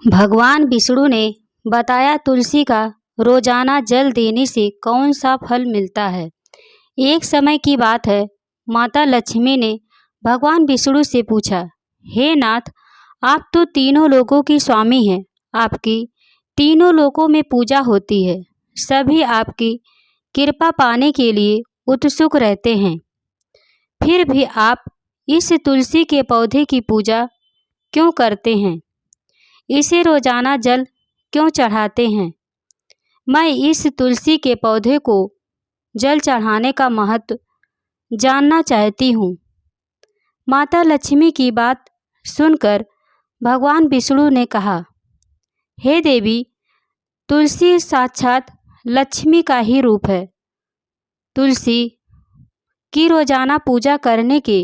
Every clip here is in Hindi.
भगवान विष्णु ने बताया तुलसी का रोजाना जल देने से कौन सा फल मिलता है। एक समय की बात है, माता लक्ष्मी ने भगवान विष्णु से पूछा, हे नाथ, आप तो तीनों लोकों की स्वामी हैं, आपकी तीनों लोकों में पूजा होती है, सभी आपकी कृपा पाने के लिए उत्सुक रहते हैं, फिर भी आप इस तुलसी के पौधे की पूजा क्यों करते हैं? इसे रोजाना जल क्यों चढ़ाते हैं? मैं इस तुलसी के पौधे को जल चढ़ाने का महत्व जानना चाहती हूँ। माता लक्ष्मी की बात सुनकर भगवान विष्णु ने कहा, हे देवी, तुलसी साक्षात लक्ष्मी का ही रूप है। तुलसी की रोजाना पूजा करने के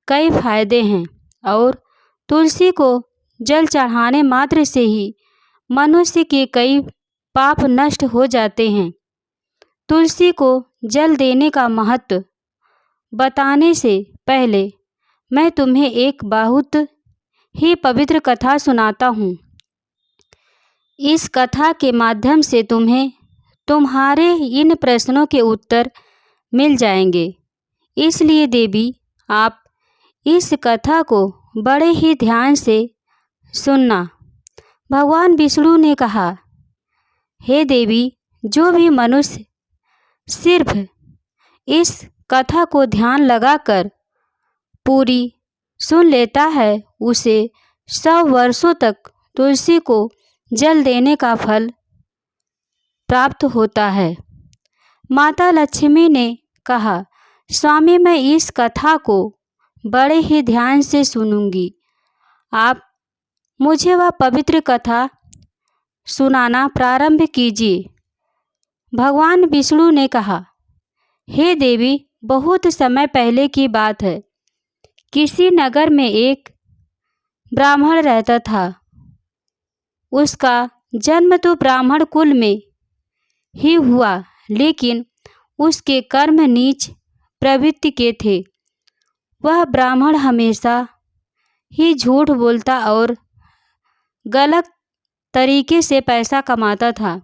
कई फायदे हैं और तुलसी को जल चढ़ाने मात्र से ही मनुष्य के कई पाप नष्ट हो जाते हैं। तुलसी को जल देने का महत्व बताने से पहले मैं तुम्हें एक बहुत ही पवित्र कथा सुनाता हूँ। इस कथा के माध्यम से तुम्हें तुम्हारे इन प्रश्नों के उत्तर मिल जाएंगे। इसलिए देवी, आप इस कथा को बड़े ही ध्यान से सुनना। भगवान विष्णु ने कहा, हे देवी, जो भी मनुष्य सिर्फ इस कथा को ध्यान लगाकर पूरी सुन लेता है, उसे 100 वर्षों तक तुलसी को जल देने का फल प्राप्त होता है। माता लक्ष्मी ने कहा, स्वामी, मैं इस कथा को बड़े ही ध्यान से सुनूंगी। आप मुझे वह पवित्र कथा सुनाना प्रारंभ कीजिए। भगवान विष्णु ने कहा, हे देवी, बहुत समय पहले की बात है। किसी नगर में एक ब्राह्मण रहता था। उसका जन्म तो ब्राह्मण कुल में ही हुआ, लेकिन उसके कर्म नीच प्रवृत्ति के थे। वह ब्राह्मण हमेशा ही झूठ बोलता और गलत तरीके से पैसा कमाता था।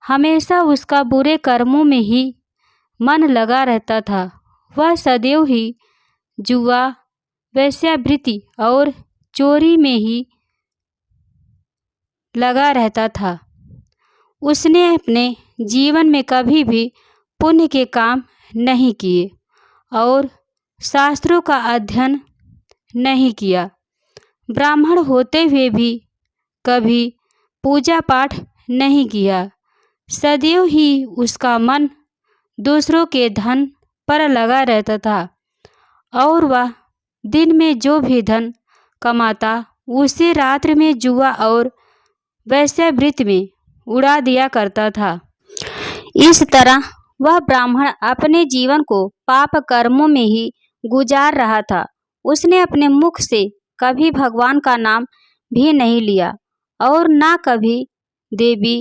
हमेशा उसका बुरे कर्मों में ही मन लगा रहता था। वह सदैव ही जुआ, वेश्यावृत्ति और चोरी में ही लगा रहता था। उसने अपने जीवन में कभी भी पुण्य के काम नहीं किए और शास्त्रों का अध्ययन नहीं किया। ब्राह्मण होते हुए भी कभी पूजा पाठ नहीं किया। सदैव ही उसका मन दूसरों के धन पर लगा रहता था और वह दिन में जो भी धन कमाता, उसे रात्रि में जुआ और वेश्यावृत्ति में उड़ा दिया करता था। इस तरह वह ब्राह्मण अपने जीवन को पाप कर्मों में ही गुजार रहा था। उसने अपने मुख से कभी भगवान का नाम भी नहीं लिया और ना कभी देवी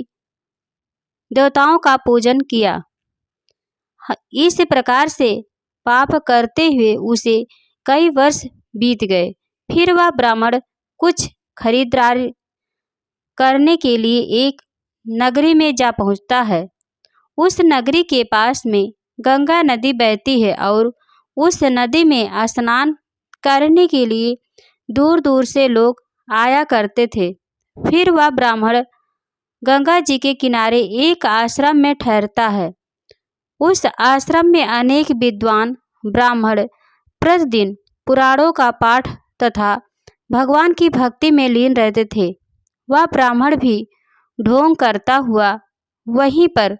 देवताओं का पूजन किया। इस प्रकार से पाप करते हुए उसे कई वर्ष बीत गए। फिर वह ब्राह्मण कुछ खरीदारी करने के लिए एक नगरी में जा पहुंचता है। उस नगरी के पास में गंगा नदी बहती है और उस नदी में स्नान करने के लिए दूर दूर से लोग आया करते थे। फिर वह ब्राह्मण गंगा जी के किनारे एक आश्रम में ठहरता है। उस आश्रम में अनेक विद्वान ब्राह्मण प्रतिदिन पुराणों का पाठ तथा भगवान की भक्ति में लीन रहते थे। वह ब्राह्मण भी ढोंग करता हुआ वहीं पर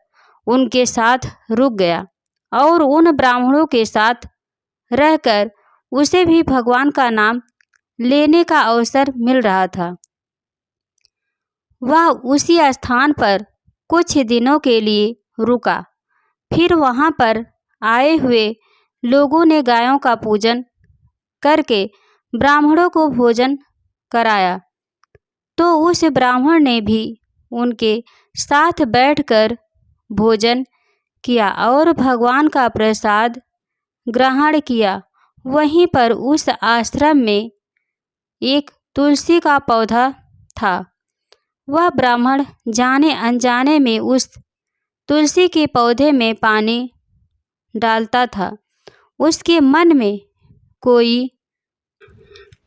उनके साथ रुक गया और उन ब्राह्मणों के साथ रहकर उसे भी भगवान का नाम लेने का अवसर मिल रहा था। वह उसी स्थान पर कुछ दिनों के लिए रुका। फिर वहां पर आए हुए लोगों ने गायों का पूजन करके ब्राह्मणों को भोजन कराया, तो उस ब्राह्मण ने भी उनके साथ बैठकर भोजन किया और भगवान का प्रसाद ग्रहण किया। वहीं पर उस आश्रम में एक तुलसी का पौधा था। वह ब्राह्मण जाने अनजाने में उस तुलसी के पौधे में पानी डालता था। उसके मन में कोई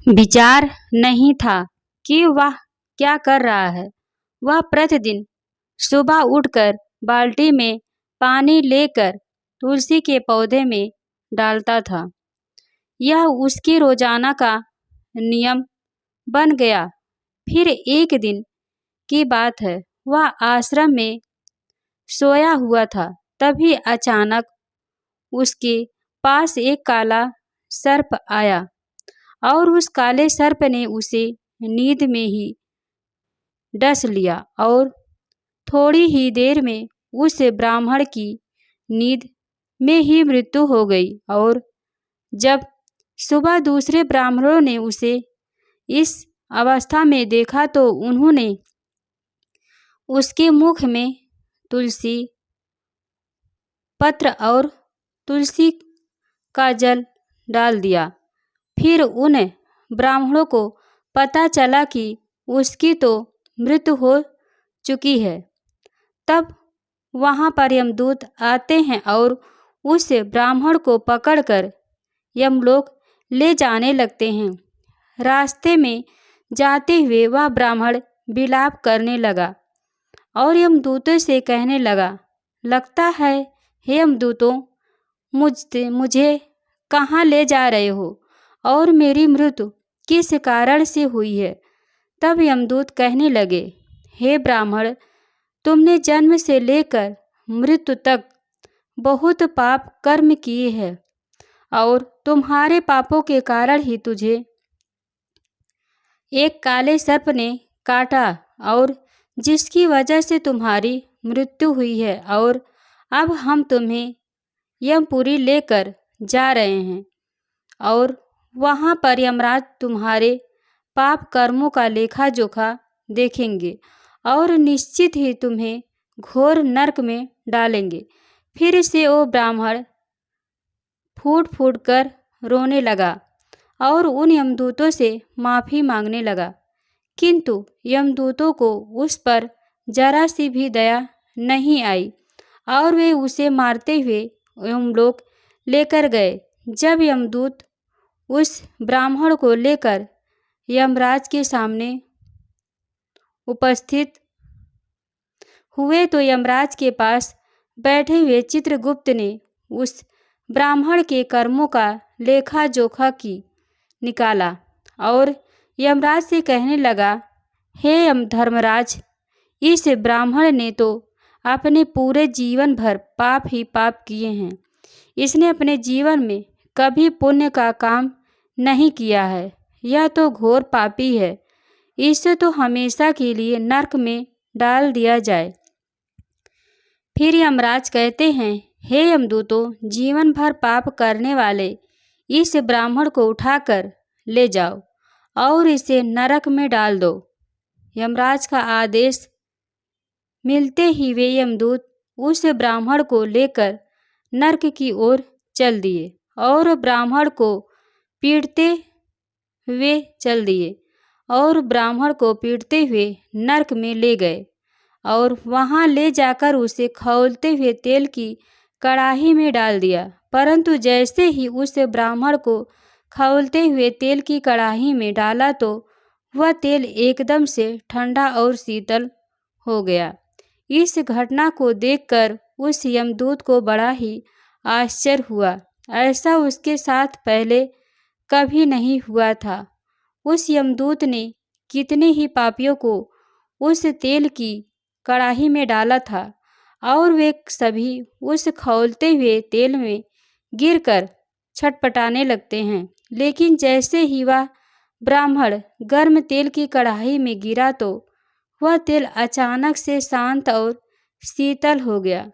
विचार नहीं था कि वह क्या कर रहा है। वह प्रतिदिन सुबह उठकर बाल्टी में पानी लेकर तुलसी के पौधे में डालता था। यह उसकी रोजाना का नियम बन गया। फिर एक दिन की बात है, वह आश्रम में सोया हुआ था। तभी अचानक उसके पास एक काला सर्प आया और उस काले सर्प ने उसे नींद में ही डस लिया और थोड़ी ही देर में उस ब्राह्मण की नींद में ही मृत्यु हो गई। और जब सुबह दूसरे ब्राह्मणों ने उसे इस अवस्था में देखा तो उन्होंने उसके मुख में तुलसी पत्र और तुलसी का जल डाल दिया। फिर उन ब्राह्मणों को पता चला कि उसकी तो मृत्यु हो चुकी है। तब वहाँ पर यमदूत आते हैं और उस ब्राह्मण को पकड़कर यमलोक ले जाने लगते हैं। रास्ते में जाते हुए वह ब्राह्मण विलाप करने लगा और यमदूतों से कहने लगा, लगता है हे यमदूतों, मुझे कहाँ ले जा रहे हो और मेरी मृत्यु किस कारण से हुई है। तब यमदूत कहने लगे, हे ब्राह्मण, तुमने जन्म से लेकर मृत्यु तक बहुत पाप कर्म किए हैं और तुम्हारे पापों के कारण ही तुझे एक काले सर्प ने काटा और जिसकी वजह से तुम्हारी मृत्यु हुई है। और अब हम तुम्हें यमपुरी लेकर जा रहे हैं और वहाँ पर यमराज तुम्हारे पाप कर्मों का लेखा जोखा देखेंगे और निश्चित ही तुम्हें घोर नरक में डालेंगे। फिर से वो ब्राह्मण फूट फूट कर रोने लगा और उन यमदूतों से माफ़ी मांगने लगा, किंतु यमदूतों को उस पर जरा सी भी दया नहीं आई और वे उसे मारते हुए यमलोक लेकर गए। जब यमदूत उस ब्राह्मण को लेकर यमराज के सामने उपस्थित हुए तो यमराज के पास बैठे हुए चित्रगुप्त ने उस ब्राह्मण के कर्मों का लेखा जोखा की निकाला और यमराज से कहने लगा, हे यम धर्मराज, इस ब्राह्मण ने तो अपने पूरे जीवन भर पाप ही पाप किए हैं। इसने अपने जीवन में कभी पुण्य का काम नहीं किया है। यह तो घोर पापी है। इसे तो हमेशा के लिए नरक में डाल दिया जाए। फिर यमराज कहते हैं, हे यमदूतों, जीवन भर पाप करने वाले इस ब्राह्मण को उठाकर ले जाओ और इसे नरक में डाल दो। यमराज का आदेश मिलते ही वे यमदूत उस ब्राह्मण को लेकर नरक की ओर चल दिए और ब्राह्मण को पीटते हुए चल दिए और ब्राह्मण को पीटते हुए नरक में ले गए और वहाँ ले जाकर उसे खौलते हुए तेल की कड़ाही में डाल दिया। परंतु जैसे ही उस ब्राह्मण को खौलते हुए तेल की कड़ाही में डाला तो वह तेल एकदम से ठंडा और शीतल हो गया। इस घटना को देखकर उस यमदूत को बड़ा ही आश्चर्य हुआ। ऐसा उसके साथ पहले कभी नहीं हुआ था। उस यमदूत ने कितने ही पापियों को उस तेल की कड़ाही में डाला था और वे सभी उस खौलते हुए तेल में गिरकर छटपटाने लगते हैं। लेकिन जैसे ही वह ब्राह्मण गर्म तेल की कड़ाही में गिरा तो वह तेल अचानक से शांत और शीतल हो गया।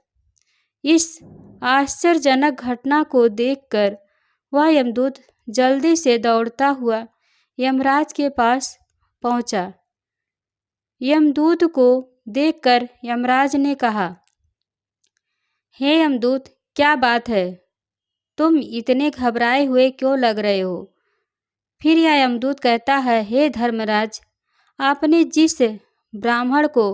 इस आश्चर्यजनक घटना को देखकर वह यमदूत जल्दी से दौड़ता हुआ यमराज के पास पहुंचा। यमदूत को देखकर यमराज ने कहा, हे यमदूत, क्या बात है? तुम इतने घबराए हुए क्यों लग रहे हो? फिर यह यमदूत कहता है, हे धर्मराज, आपने जिस ब्राह्मण को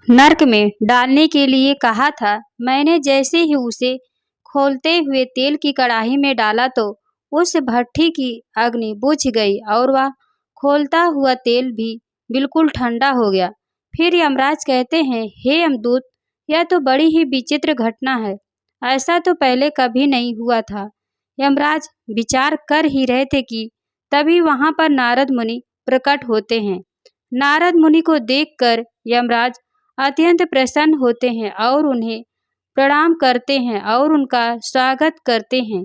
नरक में डालने के लिए कहा था। मैंने जैसे ही उसे खौलते हुए तेल की कड़ाही में डाला तो उस भट्ठी की अग्नि बुझ गई और वह खौलता हुआ तेल भी बिल्कुल ठंडा हो गया। फिर यमराज कहते हैं, हे यमदूत, यह तो बड़ी ही विचित्र घटना है। ऐसा तो पहले कभी नहीं हुआ था। यमराज विचार कर ही रहे थे कि तभी वहां पर नारद मुनि प्रकट होते हैं। नारद मुनि को देखकर यमराज अत्यंत प्रसन्न होते हैं और उन्हें प्रणाम करते हैं और उनका स्वागत करते हैं।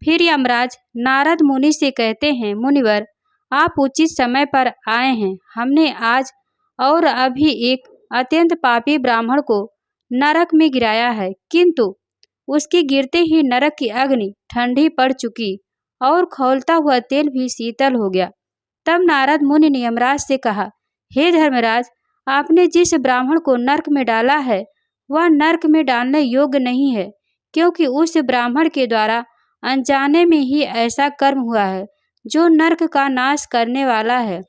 फिर यमराज नारद मुनि से कहते हैं, मुनिवर, आप उचित समय पर आए हैं। हमने आज और अभी एक अत्यंत पापी ब्राह्मण को नरक में गिराया है, किंतु उसके गिरते ही नरक की अग्नि ठंडी पड़ चुकी और खौलता हुआ तेल भी शीतल हो गया। तब नारद मुनि ने यमराज से कहा, हे धर्मराज, आपने जिस ब्राह्मण को नरक में डाला है वह नरक में डालने योग्य नहीं है, क्योंकि उस ब्राह्मण के द्वारा अनजाने में ही ऐसा कर्म हुआ है जो नरक का नाश करने वाला है।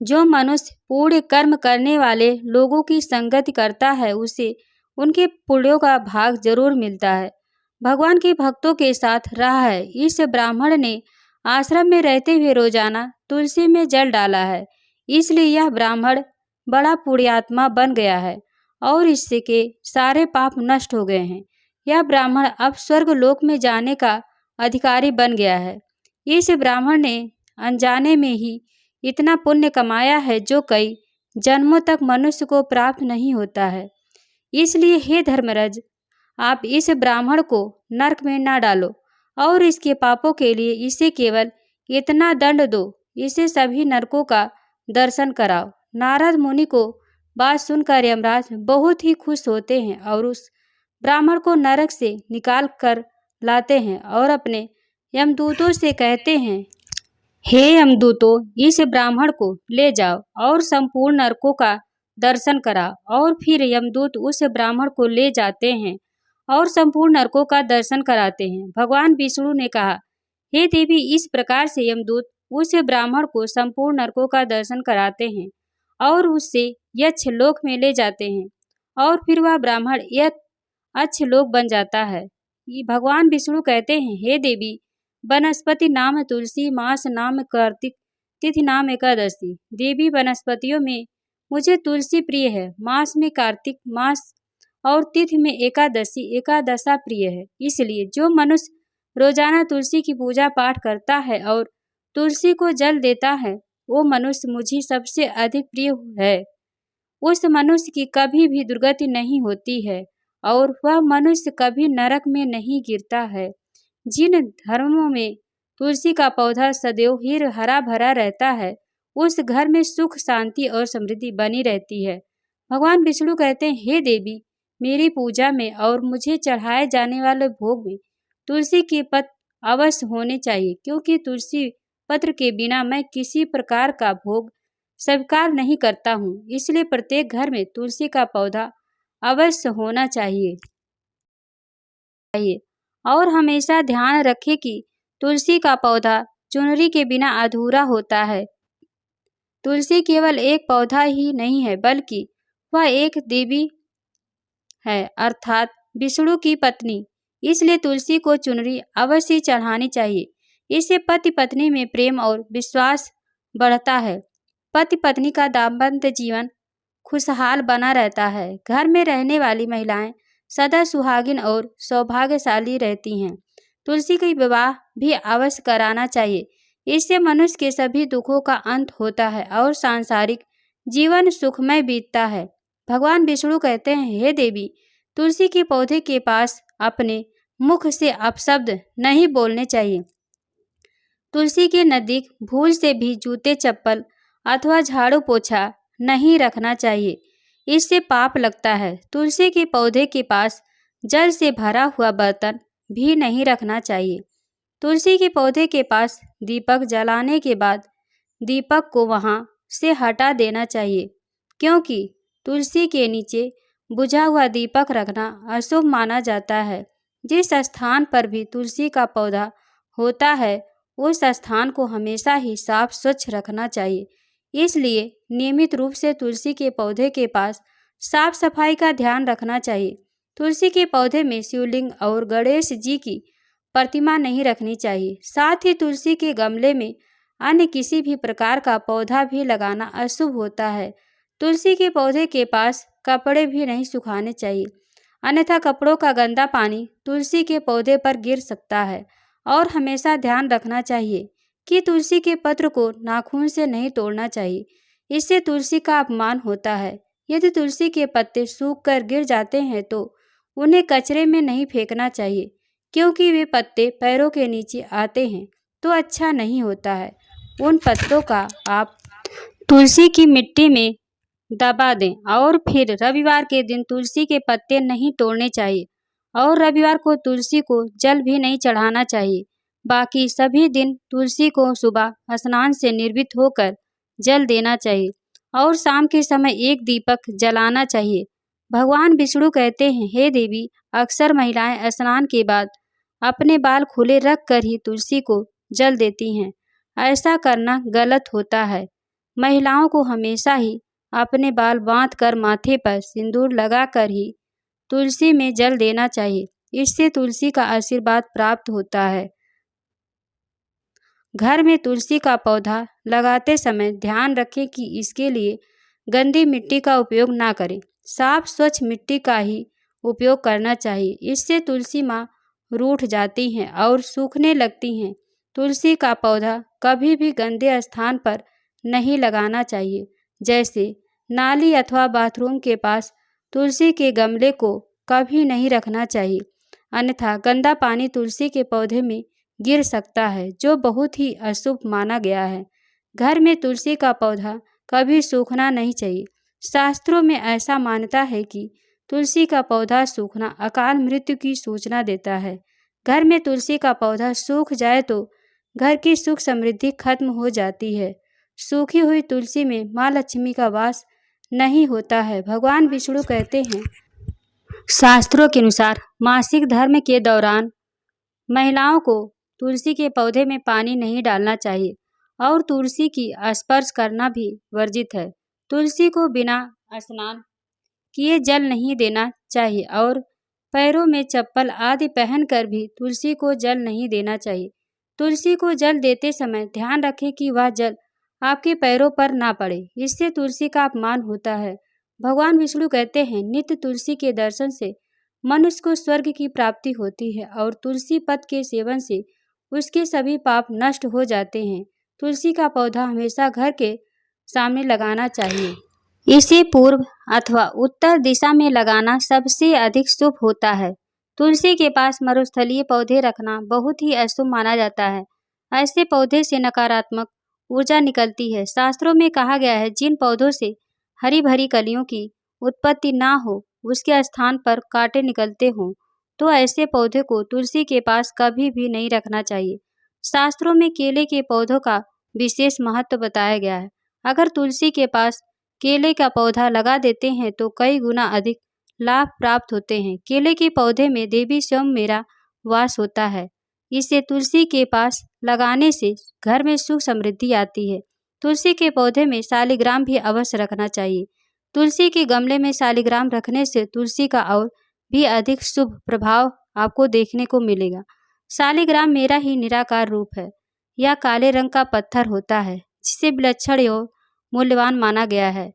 जो मनुष्य पुण्य कर्म करने वाले लोगों की संगति करता है उसे उनके पुण्यों का भाग जरूर मिलता है। भगवान के भक्तों के साथ रहा है। इस ब्राह्मण ने आश्रम में रहते हुए रोजाना तुलसी में जल डाला है, इसलिए यह ब्राह्मण बड़ा पुण्यात्मा बन गया है और इससे के सारे पाप नष्ट हो गए हैं। यह ब्राह्मण अब स्वर्ग लोक में जाने का अधिकारी बन गया है। इस ब्राह्मण ने अनजाने में ही इतना पुण्य कमाया है जो कई जन्मों तक मनुष्य को प्राप्त नहीं होता है। इसलिए हे धर्मराज, आप इस ब्राह्मण को नरक में न डालो और इसके पापों के लिए इसे केवल इतना दंड दो, इसे सभी नरकों का दर्शन कराओ। नारद मुनि को बात सुनकर यमराज बहुत ही खुश होते हैं और उस ब्राह्मण को नरक से निकाल कर लाते हैं और अपने यमदूतों से कहते हैं, हे यमदूतों, इस ब्राह्मण को ले जाओ और संपूर्ण नरकों का दर्शन कराओ। और फिर यमदूत उस ब्राह्मण को ले जाते हैं और संपूर्ण नरकों का दर्शन कराते हैं। भगवान विष्णु ने कहा, हे देवी, इस प्रकार से यमदूत उस ब्राह्मण को संपूर्ण नरकों का दर्शन कराते हैं और उससे यक्ष लोक में ले जाते हैं और फिर वह ब्राह्मण यक्ष लोक बन जाता है। भगवान विष्णु कहते हैं, हे देवी, वनस्पति नाम तुलसी, मास नाम कार्तिक, तिथि नाम एकादशी। देवी, वनस्पतियों में मुझे तुलसी प्रिय है, मास में कार्तिक मास और तिथि में एकादशा प्रिय है। इसलिए जो मनुष्य रोजाना तुलसी की पूजा पाठ करता है और तुलसी को जल देता है, वो मनुष्य मुझे सबसे अधिक प्रिय है। उस मनुष्य की कभी भी दुर्गति नहीं होती है और वह मनुष्य कभी नरक में नहीं गिरता है। जिन धर्मों में तुलसी का पौधा सदैव ही हरा भरा रहता है, उस घर में सुख, शांति और समृद्धि बनी रहती है। भगवान विष्णु कहते हैं, हे देवी, मेरी पूजा में और मुझे चढ़ाए जाने वाले भोग में तुलसी के पत्र अवश्य होने चाहिए, क्योंकि तुलसी पत्र के बिना मैं किसी प्रकार का भोग स्वीकार नहीं करता हूँ। इसलिए प्रत्येक घर में तुलसी का पौधा अवश्य होना चाहिए और हमेशा ध्यान रखें कि तुलसी का पौधा चुनरी के बिना अधूरा होता है। तुलसी केवल एक पौधा ही नहीं है, बल्कि वह एक देवी है, अर्थात विष्णु की पत्नी। इसलिए तुलसी को चुनरी अवश्य चढ़ानी चाहिए। इससे पति पत्नी में प्रेम और विश्वास बढ़ता है। पति पत्नी का दाम्पत्य जीवन खुशहाल बना रहता है। घर में रहने वाली महिलाएं सदा सुहागिन और सौभाग्यशाली रहती हैं। तुलसी का विवाह भी अवश्य कराना चाहिए। इससे मनुष्य के सभी दुखों का अंत होता है और सांसारिक जीवन सुखमय बीतता है। भगवान विष्णु कहते हैं, हे देवी, तुलसी के पौधे के पास अपने मुख से अपशब्द नहीं बोलने चाहिए। तुलसी के नजदीक भूल से भी जूते, चप्पल अथवा झाड़ू पोछा नहीं रखना चाहिए, इससे पाप लगता है। तुलसी के पौधे के पास जल से भरा हुआ बर्तन भी नहीं रखना चाहिए। तुलसी के पौधे के पास दीपक जलाने के बाद दीपक को वहां से हटा देना चाहिए, क्योंकि तुलसी के नीचे बुझा हुआ दीपक रखना अशुभ माना जाता है। जिस स्थान पर भी तुलसी का पौधा होता है, उस स्थान को हमेशा ही साफ स्वच्छ रखना चाहिए। इसलिए नियमित रूप से तुलसी के पौधे के पास साफ सफाई का ध्यान रखना चाहिए। तुलसी के पौधे में शिवलिंग और गणेश जी की प्रतिमा नहीं रखनी चाहिए। साथ ही तुलसी के गमले में अन्य किसी भी प्रकार का पौधा भी लगाना अशुभ होता है। तुलसी के पौधे के पास कपड़े भी नहीं सुखाने चाहिए, अन्यथा कपड़ों का गंदा पानी तुलसी के पौधे पर गिर सकता है। और हमेशा ध्यान रखना चाहिए कि तुलसी के पत्र को नाखून से नहीं तोड़ना चाहिए, इससे तुलसी का अपमान होता है। यदि तुलसी के पत्ते सूख कर गिर जाते हैं तो उन्हें कचरे में नहीं फेंकना चाहिए, क्योंकि वे पत्ते पैरों के नीचे आते हैं तो अच्छा नहीं होता है। उन पत्तों का आप तुलसी की मिट्टी में दबा दें और फिर रविवार के दिन तुलसी के पत्ते नहीं तोड़ने चाहिए और रविवार को तुलसी को जल भी नहीं चढ़ाना चाहिए। बाकी सभी दिन तुलसी को सुबह स्नान से निर्वित होकर जल देना चाहिए और शाम के समय एक दीपक जलाना चाहिए। भगवान विष्णु कहते हैं, हे देवी, अक्सर महिलाएं स्नान के बाद अपने बाल खुले रख कर ही तुलसी को जल देती हैं। ऐसा करना गलत होता है। महिलाओं को हमेशा ही अपने बाल बांध कर माथे पर सिंदूर लगाकर ही तुलसी में जल देना चाहिए, इससे तुलसी का आशीर्वाद प्राप्त होता है। घर में तुलसी का पौधा लगाते समय ध्यान रखें कि इसके लिए गंदी मिट्टी का उपयोग ना करें, साफ स्वच्छ मिट्टी का ही उपयोग करना चाहिए। इससे तुलसी माँ रूठ जाती हैं और सूखने लगती हैं। तुलसी का पौधा कभी भी गंदे स्थान पर नहीं लगाना चाहिए, जैसे नाली अथवा बाथरूम के पास तुलसी के गमले को कभी नहीं रखना चाहिए, अन्यथा गंदा पानी तुलसी के पौधे में गिर सकता है, जो बहुत ही अशुभ माना गया है। घर में तुलसी का पौधा कभी सूखना नहीं चाहिए। शास्त्रों में ऐसा मान्यता है कि तुलसी का पौधा सूखना अकाल मृत्यु की सूचना देता है। घर में तुलसी का पौधा सूख जाए तो घर की सुख समृद्धि खत्म हो जाती है। सूखी हुई तुलसी में माँ लक्ष्मी का वास नहीं होता है। भगवान विष्णु कहते हैं, शास्त्रों के अनुसार मासिक धर्म के दौरान महिलाओं को तुलसी के पौधे में पानी नहीं डालना चाहिए और तुलसी की स्पर्श करना भी वर्जित है। तुलसी को बिना स्नान किए जल नहीं देना चाहिए और पैरों में चप्पल आदि पहनकर भी तुलसी को जल नहीं देना चाहिए। तुलसी को जल देते समय ध्यान रखें कि वह जल आपके पैरों पर ना पड़े, इससे तुलसी का अपमान होता है। भगवान विष्णु कहते हैं, नित्य तुलसी के दर्शन से मनुष्य को स्वर्ग की प्राप्ति होती है और तुलसी पत्र के सेवन से उसके सभी पाप नष्ट हो जाते हैं। तुलसी का पौधा हमेशा घर के सामने लगाना चाहिए। इसे पूर्व अथवा उत्तर दिशा में लगाना सबसे अधिक शुभ होता है। तुलसी के पास मरुस्थलीय पौधे रखना बहुत ही अशुभ माना जाता है। ऐसे पौधे से नकारात्मक ऊर्जा निकलती है। शास्त्रों में कहा गया है, जिन पौधों से हरी भरी कलियों की उत्पत्ति ना हो, उसके स्थान पर कांटे निकलते हों, तो ऐसे पौधे को तुलसी के पास कभी भी नहीं रखना चाहिए। शास्त्रों में केले के पौधों का विशेष महत्व बताया गया है। अगर तुलसी के पास केले का पौधा लगा देते हैं तो कई गुना अधिक लाभ प्राप्त होते हैं। केले के पौधे में देवी स्वयं मेरा वास होता है। इसे तुलसी के पास लगाने से घर में सुख समृद्धि आती है। तुलसी के पौधे में शालिग्राम भी अवश्य रखना चाहिए। तुलसी के गमले में शालिग्राम रखने से तुलसी का और भी अधिक शुभ प्रभाव आपको देखने को मिलेगा। शालिग्राम मेरा ही निराकार रूप है। यह काले रंग का पत्थर होता है, जिसे विलक्षण और मूल्यवान माना गया है।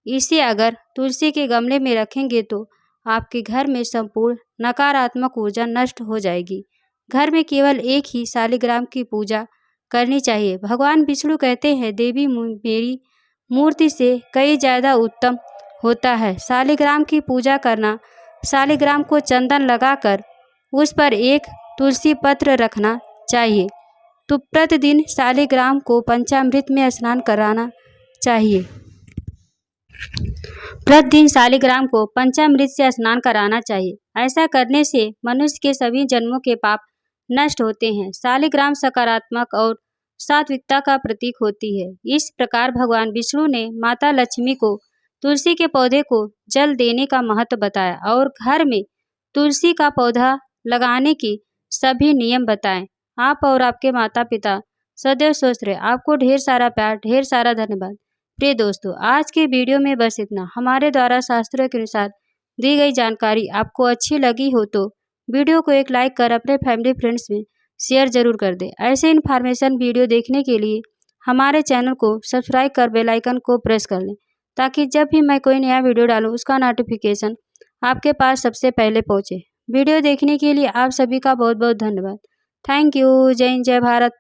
इसे अगर तुलसी के गमले में रखेंगे तो आपके घर में संपूर्ण नकारात्मक ऊर्जा नष्ट हो जाएगी। घर में केवल एक ही शालिग्राम की पूजा करनी चाहिए। भगवान विष्णु कहते हैं, देवी मेरी मूर्ति से कई ज़्यादा उत्तम होता है। शालिग्राम की पूजा करना, शालिग्राम को चंदन लगाकर उस पर एक तुलसी पत्र रखना चाहिए। तो प्रतिदिन शालिग्राम को पंचामृत में स्नान कराना चाहिए। प्रतिदिन शालिग्राम को पंचामृत से स्नान कराना चाहिए। ऐसा करने से मनुष्य के सभी जन्मों के पाप नष्ट होते हैं। शालिग्राम सकारात्मक और सात्विकता का प्रतीक होती है। इस प्रकार भगवान विष्णु ने माता लक्ष्मी को तुलसी के पौधे को जल देने का महत्व बताया और घर में तुलसी का पौधा लगाने की सभी नियम बताएं। आप और आपके माता पिता सदैव स्वस्थ रहे। आपको ढेर सारा प्यार, ढेर सारा धन्यवाद। प्रिय दोस्तों, आज के वीडियो में बस इतना। हमारे द्वारा शास्त्रों के अनुसार दी गई जानकारी आपको अच्छी लगी हो तो वीडियो को एक लाइक कर अपने फैमिली फ्रेंड्स में शेयर जरूर कर दें। ऐसे इन्फॉर्मेशन वीडियो देखने के लिए हमारे चैनल को सब्सक्राइब कर बेल आइकन को प्रेस कर लें, ताकि जब भी मैं कोई नया वीडियो डालूं उसका नोटिफिकेशन आपके पास सबसे पहले पहुंचे। वीडियो देखने के लिए आप सभी का बहुत बहुत धन्यवाद। Thank you. जय हिंद, जय भारत।